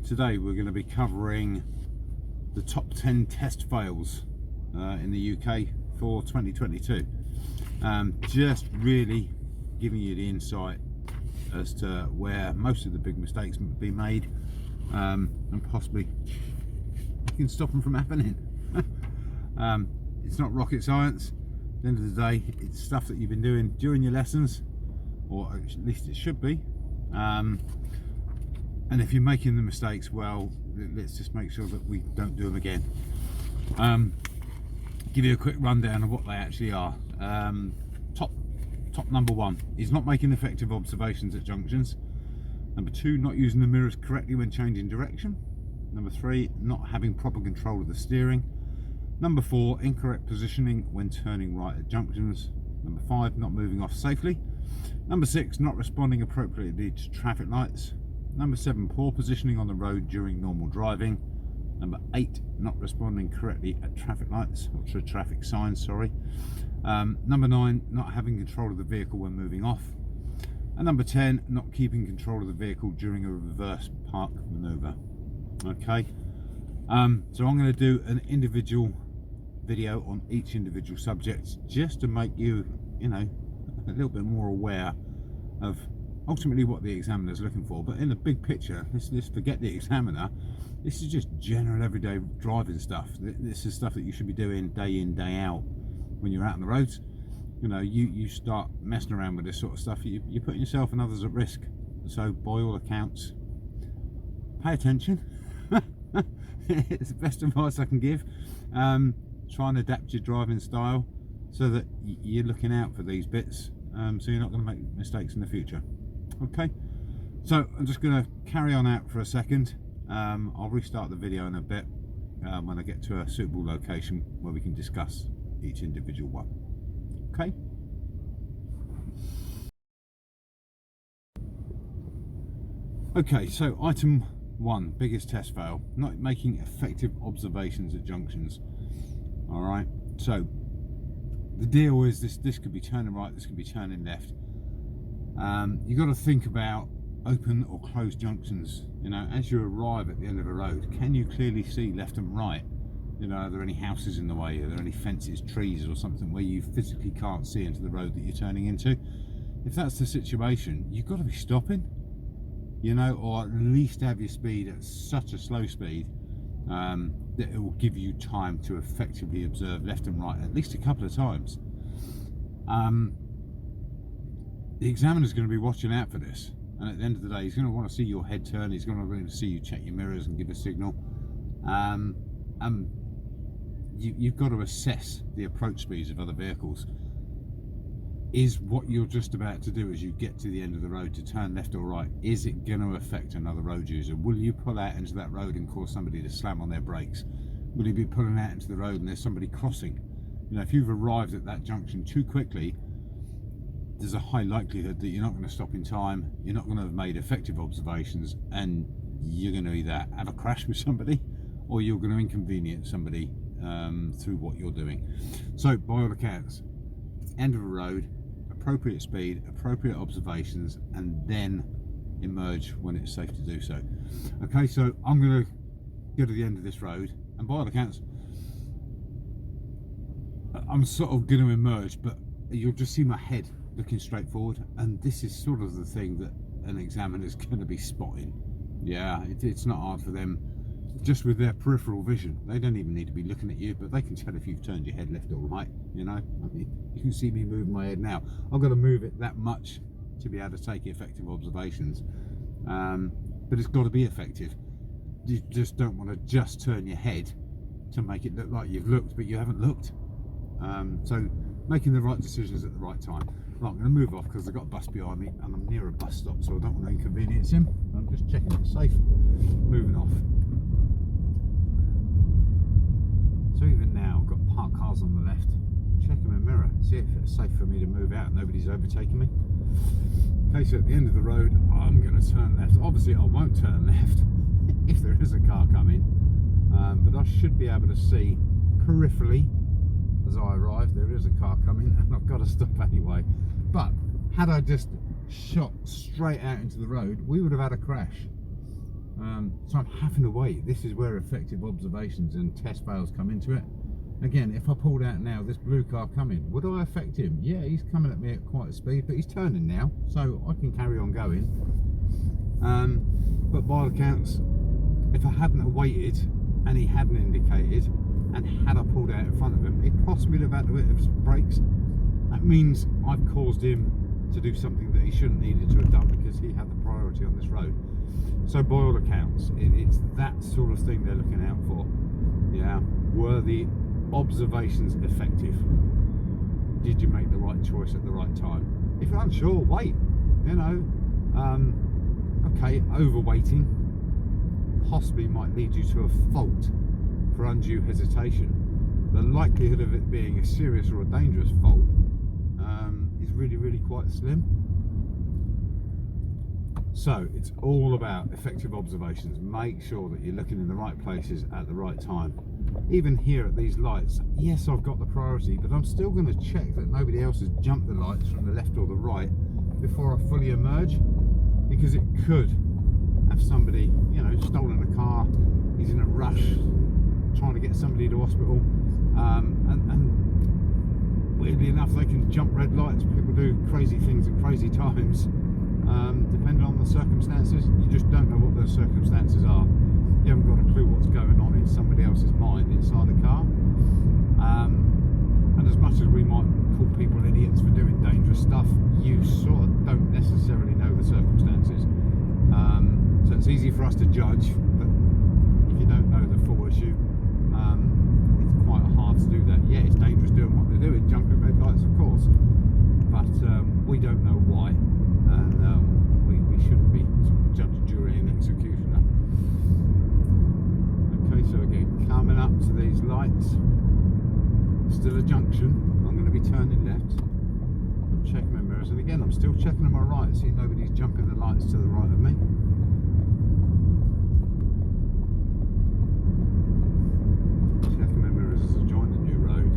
Today we're going to be covering the top 10 test fails in the UK for 2022. Just really giving you the insight as to where most of the big mistakes have been made, and possibly you can stop them from happening. It's not rocket science. At the end of the day, it's stuff that you've been doing during your lessons, or at least it should be. And if you're making the mistakes, well, let's just make sure that we don't do them again. Give you a quick rundown of what they actually are. Top number one is not making effective observations at junctions. Number two, not using the mirrors correctly when changing direction. Number three, not having proper control of the steering. Number four, incorrect positioning when turning right at junctions. Number five, not moving off safely. Number six, not responding appropriately to traffic lights. Number seven, poor positioning on the road during normal driving. Number eight, not responding correctly at traffic lights, or to traffic signs, sorry. Number nine, not having control of the vehicle when moving off. And number 10, not keeping control of the vehicle during a reverse park maneuver. Okay, so I'm going to do an individual video on each individual subject, just to make you, a little bit more aware of ultimately what the examiner is looking for. But in the big picture, let's forget the examiner. This is just general everyday driving stuff. This is stuff that you should be doing day in, day out when you're out on the roads. You start messing around with this sort of stuff, you're putting yourself and others at risk. So by all accounts, pay attention. It's the best advice I can give. Try and adapt your driving style so that you're looking out for these bits, so you're not going to make mistakes in the future. Okay, so I'm just going to carry on out for a second. I'll restart the video in a bit when I get to a suitable location where we can discuss each individual one. Okay. Okay, so item one, biggest test fail, not making effective observations at junctions. All right, so the deal is this could be turning right, this could be turning left. You've got to think about open or closed junctions. As you arrive at the end of a road, can you clearly see left and right? Are there any houses in the way? Are there any fences, trees or something where you physically can't see into the road that you're turning into? If that's the situation, you've got to be stopping, or at least have your speed at such a slow speed that it will give you time to effectively observe left and right at least a couple of times. The examiner's going to be watching out for this, and at the end of the day, he's going to want to see your head turn. He's going to want to see you check your mirrors and give a signal. You've got to assess the approach speeds of other vehicles. Is what you're just about to do as you get to the end of the road to turn left or right, is it going to affect another road user? Will you pull out into that road and cause somebody to slam on their brakes? Will you be pulling out into the road and there's somebody crossing? If you've arrived at that junction too quickly, there's a high likelihood that you're not going to stop in time, you're not going to have made effective observations, and you're going to either have a crash with somebody or you're going to inconvenience somebody through what you're doing. So by all accounts, end of a road, appropriate speed, appropriate observations, and then emerge when it's safe to do so. Okay, so I'm going to go to the end of this road, and by all accounts I'm sort of going to emerge, but you'll just see my head looking straight forward, and this is sort of the thing that an examiner is going to be spotting. Yeah, it's not hard for them. Just with their peripheral vision, they don't even need to be looking at you, but they can tell if you've turned your head left or right. I mean, you can see me moving my head now. I've got to move it that much to be able to take effective observations, but it's got to be effective. You just don't want to just turn your head to make it look like you've looked, but you haven't looked. So making the right decisions at the right time. Right, I'm going to move off because I've got a bus behind me and I'm near a bus stop, so I don't want to inconvenience him. I'm just checking it's safe. Moving off. So even now, I've got parked cars on the left. Checking my mirror, see if it's safe for me to move out and nobody's overtaking me. Okay, so at the end of the road, I'm going to turn left. Obviously, I won't turn left if there is a car coming, but I should be able to see peripherally as I arrive there is a car coming, and I've got to stop anyway. But had I just shot straight out into the road, we would have had a crash. So I'm having to wait. This is where effective observations and test fails come into it. Again, if I pulled out now, this blue car coming, would I affect him? Yeah, he's coming at me at quite a speed, but he's turning now, so I can carry on going. But by all accounts, if I hadn't waited and he hadn't indicated, and had I pulled out in front of him, he'd possibly have had to hit his brakes. That means I've caused him to do something that he shouldn't needed to have done because he had the priority on this road. So by all accounts, it's that sort of thing they're looking out for. Yeah, were the observations effective? Did you make the right choice at the right time? If you're unsure, wait. You know, okay, overweighting possibly might lead you to a fault for undue hesitation. The likelihood of it being a serious or a dangerous fault is really, really quite slim. So it's all about effective observations. Make sure that you're looking in the right places at the right time. Even here at these lights, yes, I've got the priority, but I'm still going to check that nobody else has jumped the lights from the left or the right before I fully emerge, because it could have somebody, you know, stolen a car, he's in a rush trying to get somebody to hospital, and weirdly enough they can jump red lights. People do crazy things at crazy times, depending on the circumstances. You just don't know what those circumstances are. You haven't got a clue what's going on in somebody else's mind inside a car, and as much as we might call people idiots for doing dangerous stuff, you sort of don't necessarily know the circumstances. So it's easy for us to judge, but if you don't know the full issue, it's quite hard to do that. Yeah, it's dangerous doing what they're doing, jumping red lights, of course, but we don't know why, and we shouldn't be sort of judge, jury and executioner. Okay, so again, coming up to these lights, still a junction, I'm going to be turning left. I'm checking my mirrors, and again I'm still checking on my right, see nobody's jumping the lights to the right of me. Checking my mirrors as I join the new road.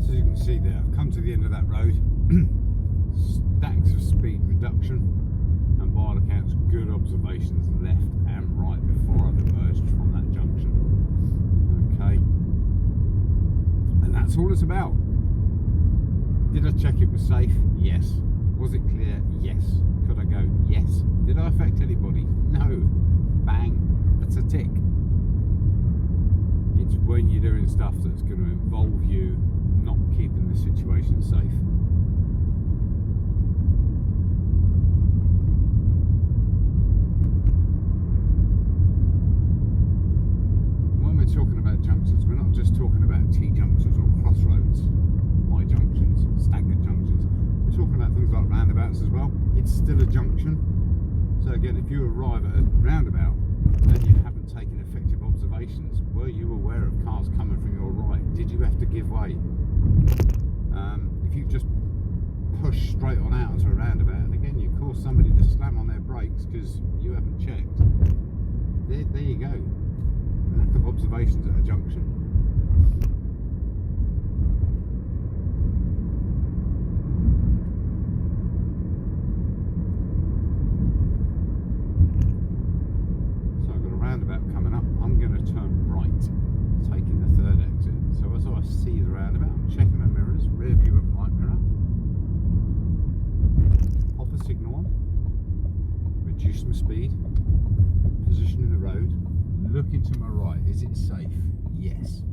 So as you can see there, I've come to the end of that road. Stacks of speed reduction, and by all accounts good observations left and right before I've emerged from that junction. Okay, and that's all it's about. Did I check it was safe? Yes. Was it clear? Yes. Could I go? Yes. Did I affect anybody? No. Bang, that's a tick. It's when you're doing stuff that's going to involve you not keeping the situation safe. Talking about junctions, we're not just talking about T-junctions or crossroads, Y-junctions, staggered junctions. We're talking about things like roundabouts as well. It's still a junction. So again, if you arrive at a roundabout and you haven't taken effective observations, were you aware of cars coming from your right? Did you have to give way? If you just push straight on out into a roundabout, and again you cause somebody to slam on their brakes because you haven't checked, there you go. Lack of observations at a junction. So I've got a roundabout coming up. I'm going to turn right, taking the third exit. So as I see the roundabout, I'm checking my mirrors, rear view and right mirror. Pop a signal on, reduce my speed, position in the road. Looking to my right, is it safe? Yes.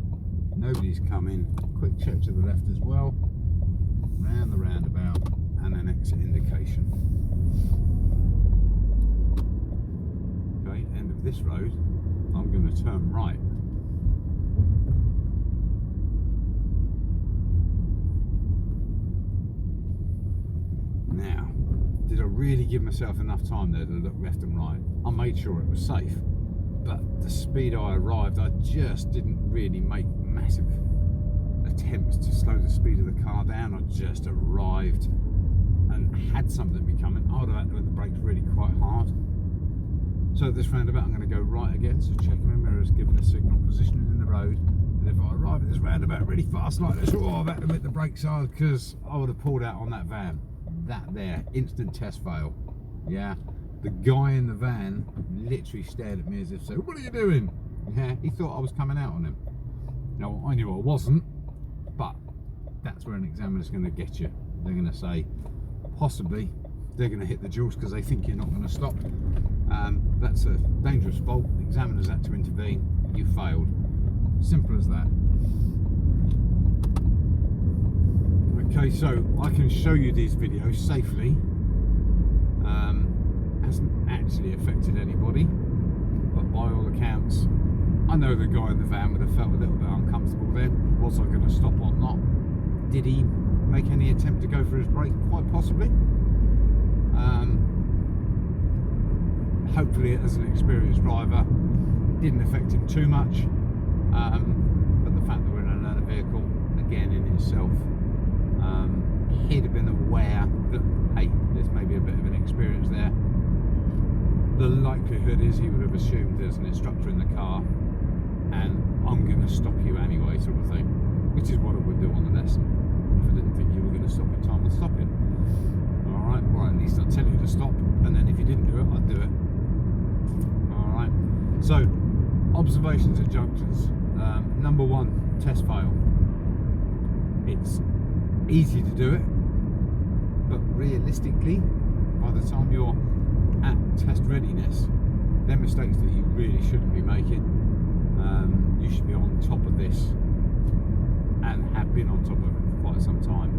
Nobody's coming. Quick check to the left as well. Round the roundabout and an exit indication. Okay, end of this road. I'm going to turn right. Now, did I really give myself enough time there to look left and right? I made sure it was safe. But the speed I arrived, I just didn't really make massive attempts to slow the speed of the car down. I just arrived, and had something be coming, I would have had to hit the brakes really quite hard. So at this roundabout I'm going to go right again, so checking my mirrors, giving a signal, positioning in the road, And if I arrive at this roundabout really fast like this, oh, I've had to hit the brakes hard because I would have pulled out on that van. That there, instant test fail. Yeah, the guy in the van literally stared at me as if so, what are you doing? Yeah, he thought I was coming out on him. Now, I knew I wasn't, but that's where an examiner's going to get you. They're going to say, possibly, they're going to hit the jewels because they think you're not going to stop. That's a dangerous fault. The examiner's had to intervene. You failed. Simple as that. Okay, so I can show you these videos safely. Hasn't actually affected anybody, but by all accounts, I know the guy in the van would have felt a little bit uncomfortable then. Was I going to stop or not? Did he make any attempt to go for his brake? Quite possibly. Hopefully, as an experienced driver, didn't affect him too much. But the fact that we're in another vehicle, again in itself, he'd have been aware that, hey, there's maybe a bit of an experience there. The likelihood is he would have assumed there's an instructor in the car and I'm going to stop you anyway, sort of thing, which is what I would do on the lesson. If I didn't think you were going to stop in time, I'd stop you. Alright, well, at least I'd tell you to stop, and then if you didn't do it, I'd do it. Alright, so observations at junctions. Number one, test fail. It's easy to do it, but realistically, by the time you're at test readiness, they're mistakes that you really shouldn't be making. You should be on top of this and have been on top of it for quite some time.